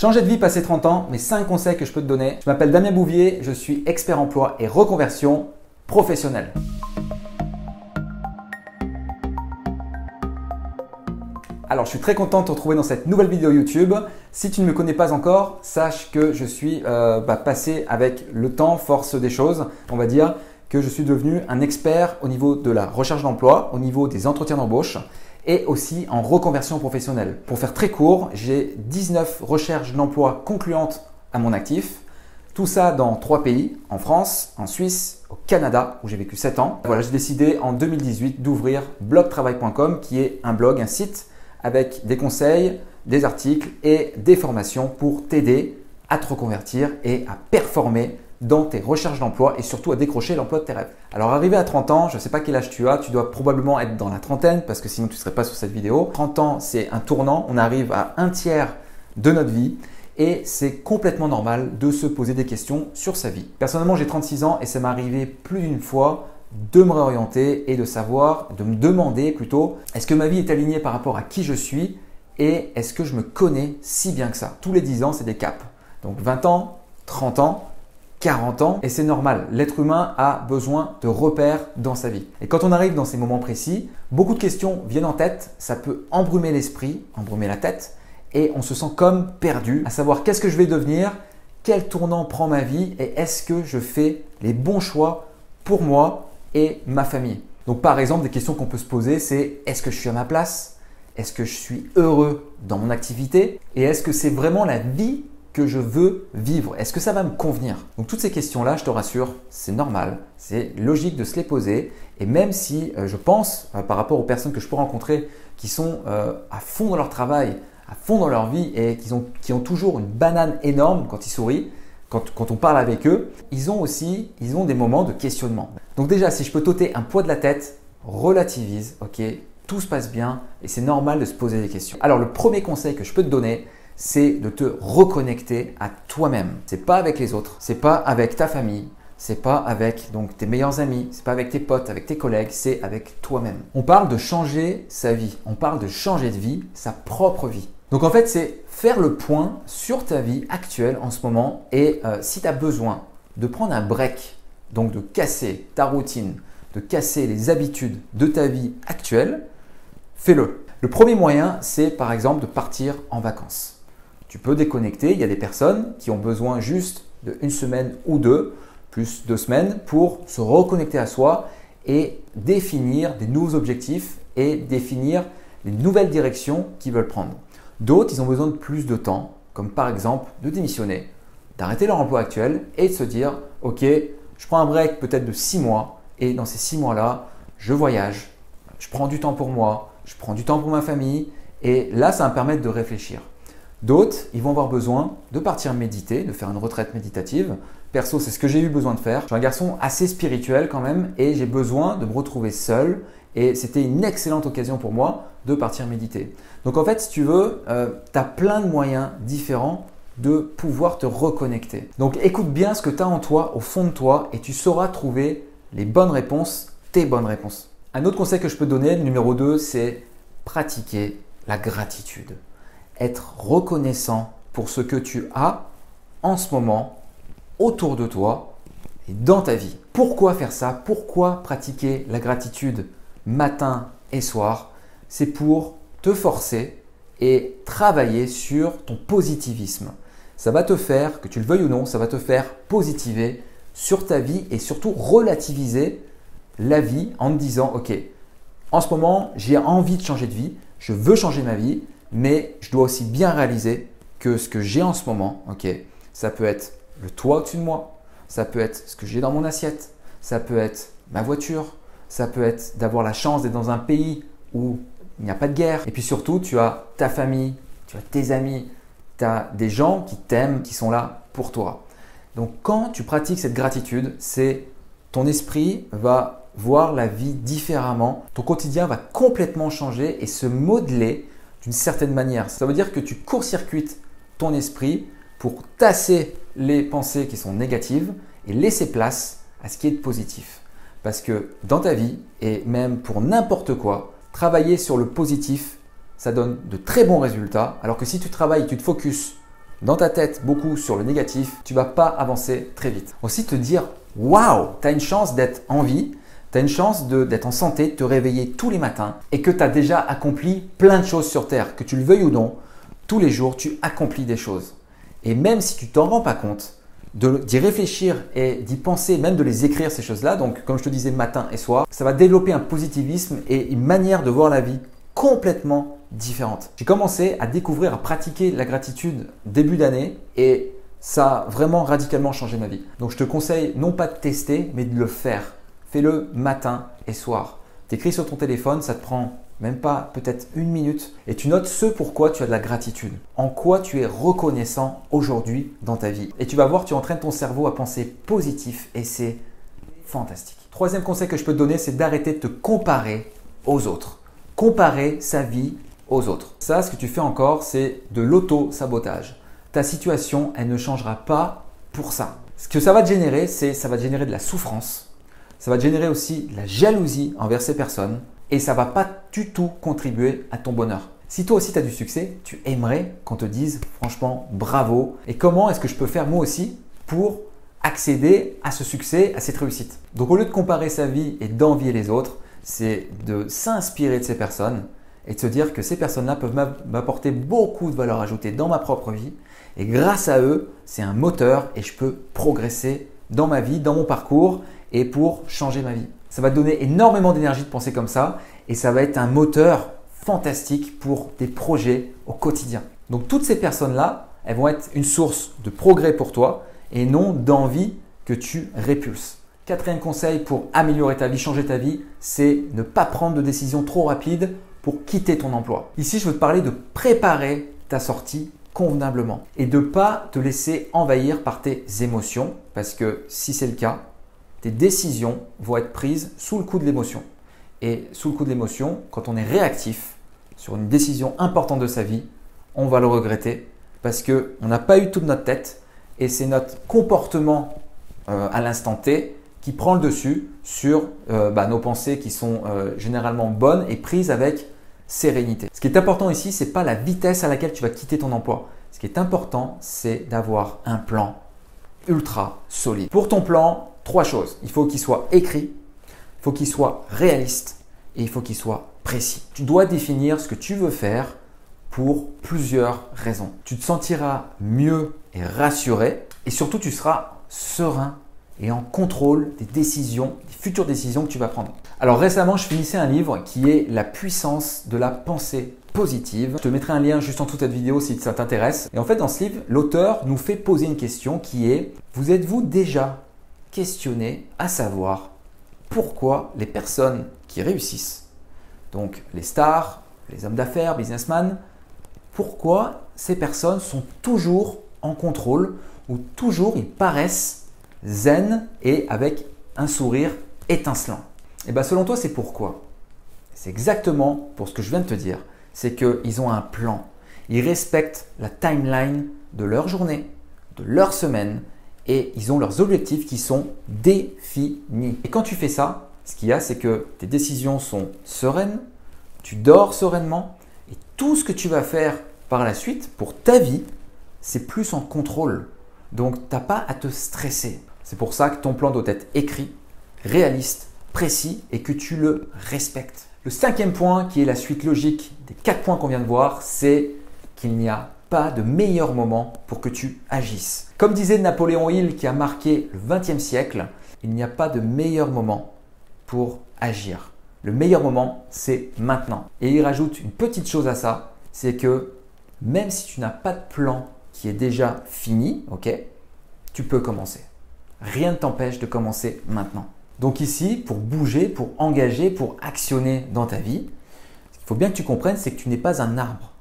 Changer de vie, passer 30 ans, mes 5 conseils que je peux te donner. Je m'appelle Damien Bouvier, je suis expert emploi et reconversion professionnelle. Alors, je suis très content de te retrouver dans cette nouvelle vidéo YouTube. Si tu ne me connais pas encore, sache que je suis passé avec le temps, force des choses. On va dire que je suis devenu un expert au niveau de la recherche d'emploi, au niveau des entretiens d'embauche et aussi en reconversion professionnelle. Pour faire très court, j'ai 19 recherches d'emploi concluantes à mon actif. Tout ça dans 3 pays, en France, en Suisse, au Canada, où j'ai vécu 7 ans. Voilà, j'ai décidé en 2018 d'ouvrir blogtravail.com, qui est un blog, un site avec des conseils, des articles et des formations pour t'aider à te reconvertir et à performer dans tes recherches d'emploi et surtout à décrocher l'emploi de tes rêves. Alors arrivé à 30 ans, je ne sais pas quel âge tu as, tu dois probablement être dans la trentaine parce que sinon tu ne serais pas sur cette vidéo. 30 ans, c'est un tournant, on arrive à un tiers de notre vie et c'est complètement normal de se poser des questions sur sa vie. Personnellement, j'ai 36 ans et ça m'est arrivé plus d'une fois de me réorienter et de savoir, de me demander plutôt, est-ce que ma vie est alignée par rapport à qui je suis et est-ce que je me connais si bien que ça? Tous les 10 ans, c'est des caps. Donc 20 ans, 30 ans, 40 ans et c'est normal. L'être humain a besoin de repères dans sa vie. Et quand on arrive dans ces moments précis, beaucoup de questions viennent en tête, ça peut embrumer l'esprit, embrumer la tête et on se sent comme perdu à savoir qu'est-ce que je vais devenir, quel tournant prend ma vie et est-ce que je fais les bons choix pour moi et ma famille. Donc par exemple, des questions qu'on peut se poser, c'est est-ce que je suis à ma place? Est-ce que je suis heureux dans mon activité? Et est-ce que c'est vraiment la vie que je veux vivre? Est-ce que ça va me convenir? Donc toutes ces questions-là, je te rassure, c'est normal, c'est logique de se les poser. Et même si je pense, par rapport aux personnes que je peux rencontrer qui sont à fond dans leur travail, à fond dans leur vie et qui ont toujours une banane énorme quand ils sourient, quand on parle avec eux, ils ont des moments de questionnement. Donc déjà, si je peux t'ôter un poids de la tête, relativise, ok, tout se passe bien et c'est normal de se poser des questions. Alors le premier conseil que je peux te donner, c'est de te reconnecter à toi-même. C'est pas avec les autres, c'est pas avec ta famille, c'est pas avec donc tes meilleurs amis, c'est pas avec tes potes, avec tes collègues, c'est avec toi-même. On parle de changer sa vie, on parle de changer de vie, sa propre vie. Donc en fait, c'est faire le point sur ta vie actuelle en ce moment et si tu as besoin de prendre un break, donc de casser ta routine, de casser les habitudes de ta vie actuelle, fais-le. Le premier moyen, c'est par exemple de partir en vacances. Tu peux déconnecter, il y a des personnes qui ont besoin juste d'une semaine ou deux, plus 2 semaines, pour se reconnecter à soi et définir des nouveaux objectifs et définir les nouvelles directions qu'ils veulent prendre. D'autres, ils ont besoin de plus de temps, comme par exemple de démissionner, d'arrêter leur emploi actuel et de se dire « Ok, je prends un break peut-être de 6 mois et dans ces 6 mois-là, je voyage, je prends du temps pour moi, je prends du temps pour ma famille et là, ça va me permettre de réfléchir. » D'autres, ils vont avoir besoin de partir méditer, de faire une retraite méditative. Perso, c'est ce que j'ai eu besoin de faire. Je suis un garçon assez spirituel quand même et j'ai besoin de me retrouver seul et c'était une excellente occasion pour moi de partir méditer. Donc en fait, si tu veux, tu as plein de moyens différents de pouvoir te reconnecter. Donc écoute bien ce que tu as en toi, au fond de toi et tu sauras trouver les bonnes réponses, tes bonnes réponses. Un autre conseil que je peux te donner, le numéro 2, c'est pratiquer la gratitude. Être reconnaissant pour ce que tu as en ce moment autour de toi et dans ta vie. Pourquoi faire ça? Pourquoi pratiquer la gratitude matin et soir? C'est pour te forcer et travailler sur ton positivisme. Ça va te faire, que tu le veuilles ou non, ça va te faire positiver sur ta vie et surtout relativiser la vie en te disant « Ok, en ce moment, j'ai envie de changer de vie, je veux changer ma vie, mais je dois aussi bien réaliser que ce que j'ai en ce moment, ok, ça peut être le toit au-dessus de moi, ça peut être ce que j'ai dans mon assiette, ça peut être ma voiture, ça peut être d'avoir la chance d'être dans un pays où il n'y a pas de guerre. Et puis surtout, tu as ta famille, tu as tes amis, tu as des gens qui t'aiment, qui sont là pour toi. Donc quand tu pratiques cette gratitude, c'est ton esprit va voir la vie différemment, ton quotidien va complètement changer et se modeler d'une certaine manière. Ça veut dire que tu court-circuites ton esprit pour tasser les pensées qui sont négatives et laisser place à ce qui est de positif. Parce que dans ta vie, et même pour n'importe quoi, travailler sur le positif, ça donne de très bons résultats. Alors que si tu travailles, tu te focuses dans ta tête beaucoup sur le négatif, tu ne vas pas avancer très vite. Aussi te dire waouh, tu as une chance d'être en vie, tu as une chance d'être en santé, de te réveiller tous les matins et que tu as déjà accompli plein de choses sur Terre, que tu le veuilles ou non, tous les jours tu accomplis des choses. Et même si tu t'en rends pas compte, d'y réfléchir et d'y penser, même de les écrire ces choses-là, donc comme je te disais matin et soir, ça va développer un positivisme et une manière de voir la vie complètement différente. J'ai commencé à découvrir, à pratiquer la gratitude début d'année et ça a vraiment radicalement changé ma vie. Donc je te conseille non pas de tester, mais de le faire. Fais-le matin et soir. Tu écris sur ton téléphone, ça te prend même pas peut-être une minute et tu notes ce pourquoi tu as de la gratitude. En quoi tu es reconnaissant aujourd'hui dans ta vie. Et tu vas voir, tu entraînes ton cerveau à penser positif et c'est fantastique. Troisième conseil que je peux te donner, c'est d'arrêter de te comparer aux autres. Comparer sa vie aux autres. Ça, ce que tu fais encore, c'est de l'auto-sabotage. Ta situation, elle ne changera pas pour ça. Ce que ça va te générer, ça va te générer de la souffrance. Ça va te générer aussi de la jalousie envers ces personnes et ça ne va pas du tout contribuer à ton bonheur. Si toi aussi tu as du succès, tu aimerais qu'on te dise franchement bravo et comment est-ce que je peux faire moi aussi pour accéder à ce succès, à cette réussite. Donc au lieu de comparer sa vie et d'envier les autres, c'est de s'inspirer de ces personnes et de se dire que ces personnes-là peuvent m'apporter beaucoup de valeur ajoutée dans ma propre vie et grâce à eux, c'est un moteur et je peux progresser dans ma vie, dans mon parcours et pour changer ma vie. Ça va te donner énormément d'énergie de penser comme ça et ça va être un moteur fantastique pour tes projets au quotidien. Donc toutes ces personnes-là, elles vont être une source de progrès pour toi et non d'envie que tu répulses. Quatrième conseil pour améliorer ta vie, changer ta vie, c'est ne pas prendre de décisions trop rapides pour quitter ton emploi. Ici, je veux te parler de préparer ta sortie convenablement et de ne pas te laisser envahir par tes émotions parce que si c'est le cas, tes décisions vont être prises sous le coup de l'émotion. Et sous le coup de l'émotion, quand on est réactif sur une décision importante de sa vie, on va le regretter parce qu'on n'a pas eu toute notre tête et c'est notre comportement à l'instant T qui prend le dessus sur nos pensées qui sont généralement bonnes et prises avec sérénité. Ce qui est important ici, ce n'est pas la vitesse à laquelle tu vas quitter ton emploi. Ce qui est important, c'est d'avoir un plan ultra solide. Pour ton plan, 3 choses. Il faut qu'il soit écrit, il faut qu'il soit réaliste et il faut qu'il soit précis. Tu dois définir ce que tu veux faire pour plusieurs raisons. Tu te sentiras mieux et rassuré et surtout tu seras serein et en contrôle des décisions, des futures décisions que tu vas prendre. Alors récemment, je finissais un livre qui est La puissance de la pensée positive. Je te mettrai un lien juste en dessous de cette vidéo si ça t'intéresse. Et en fait, dans ce livre, l'auteur nous fait poser une question qui est « Vous êtes-vous déjà questionné à savoir pourquoi les personnes qui réussissent, donc les stars, les hommes d'affaires, businessmen, pourquoi ces personnes sont toujours en contrôle ou toujours ils paraissent zen et avec un sourire étincelant. Et bien selon toi, c'est pourquoi? C'est exactement pour ce que je viens de te dire. C'est qu'ils ont un plan. Ils respectent la timeline de leur journée, de leur semaine et ils ont leurs objectifs qui sont définis. Et quand tu fais ça, ce qu'il y a, c'est que tes décisions sont sereines, tu dors sereinement et tout ce que tu vas faire par la suite pour ta vie, c'est plus en contrôle. Donc, tu n'as pas à te stresser. C'est pour ça que ton plan doit être écrit, réaliste, précis et que tu le respectes. Le 5e point, qui est la suite logique des 4 points qu'on vient de voir, c'est qu'il n'y a pas de meilleur moment pour que tu agisses. Comme disait Napoléon Hill qui a marqué le XXe siècle, il n'y a pas de meilleur moment pour agir. Le meilleur moment, c'est maintenant. Et il rajoute une petite chose à ça, c'est que même si tu n'as pas de plan qui est déjà fini, tu peux commencer. Rien ne t'empêche de commencer maintenant. Donc ici, pour bouger, pour engager, pour actionner dans ta vie, ce qu'il faut bien que tu comprennes, c'est que tu n'es pas un arbre.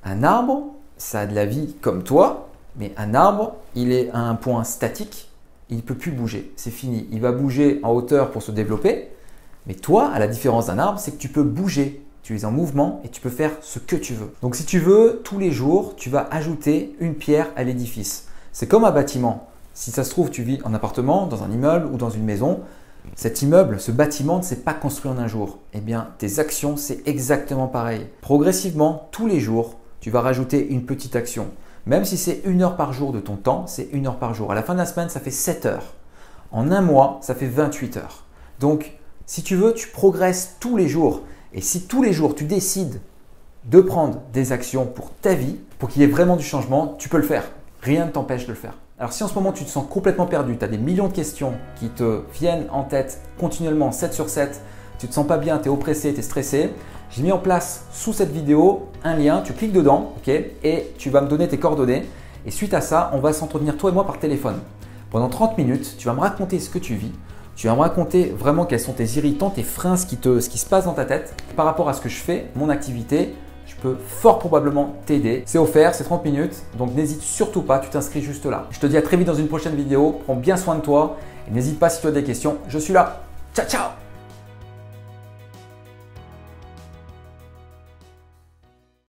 Un arbre, ça a de la vie comme toi, mais un arbre, il est à un point statique, il ne peut plus bouger, c'est fini. Il va bouger en hauteur pour se développer, mais toi, à la différence d'un arbre, c'est que tu peux bouger. Tu es en mouvement et tu peux faire ce que tu veux. Donc si tu veux, tous les jours, tu vas ajouter une pierre à l'édifice. C'est comme un bâtiment. Si ça se trouve, tu vis en appartement, dans un immeuble ou dans une maison, cet immeuble, ce bâtiment ne s'est pas construit en un jour. Eh bien, tes actions, c'est exactement pareil. Progressivement, tous les jours, tu vas rajouter une petite action. Même si c'est 1 heure par jour de ton temps, c'est 1 heure par jour. À la fin de la semaine, ça fait 7 heures. En un mois, ça fait 28 heures. Donc, si tu veux, tu progresses tous les jours. Et si tous les jours, tu décides de prendre des actions pour ta vie, pour qu'il y ait vraiment du changement, tu peux le faire. Rien ne t'empêche de le faire. Alors si en ce moment tu te sens complètement perdu, tu as des millions de questions qui te viennent en tête continuellement 7 sur 7, tu ne te sens pas bien, tu es oppressé, tu es stressé, j'ai mis en place sous cette vidéo un lien, tu cliques dedans et tu vas me donner tes coordonnées. Et suite à ça, on va s'entretenir toi et moi par téléphone. Pendant 30 minutes, tu vas me raconter ce que tu vis. Tu vas me raconter vraiment quels sont tes irritants, tes freins, ce qui se passe dans ta tête par rapport à ce que je fais, mon activité. Je peux fort probablement t'aider. C'est offert, c'est 30 minutes, donc n'hésite surtout pas, tu t'inscris juste là. Je te dis à très vite dans une prochaine vidéo. Prends bien soin de toi et n'hésite pas si tu as des questions, je suis là. Ciao, ciao!